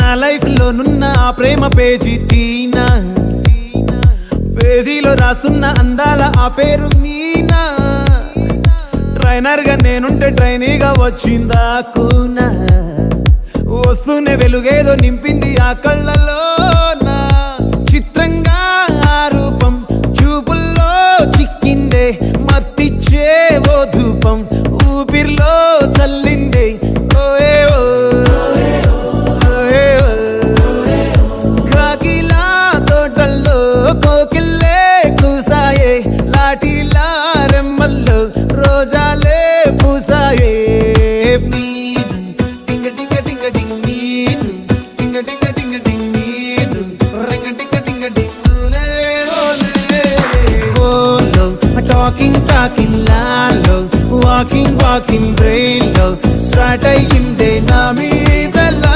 నా లైఫ్ లో నున్న ఆ ప్రేమ పేజీ తీనా, పేజీలో రాసున్న అందాల ఆ పేరు మీనా. ట్రైనర్ గా నేనుంటే ట్రైనీగా వచ్చిందా కూనా, వస్తూనే వెలుగేదో నింపింది ఆ కళ్ళలో. చిత్రంగా ఆ రూపం చూపుల్లో చిక్కిందే, మత్తిచ్చే ఓ ధూపం ఊపిరిలో చల్లిందే. కాకిలా తోటల్లో కోకిల్లే కూసాయే, లాఠీలా రెమ్మల్లో రోజాలే పూసాయే. టాకింగ్ లాలో వాకింగ్ బ్రెయిన్ లో స్టార్ట్ అయ్యిందే నా మీ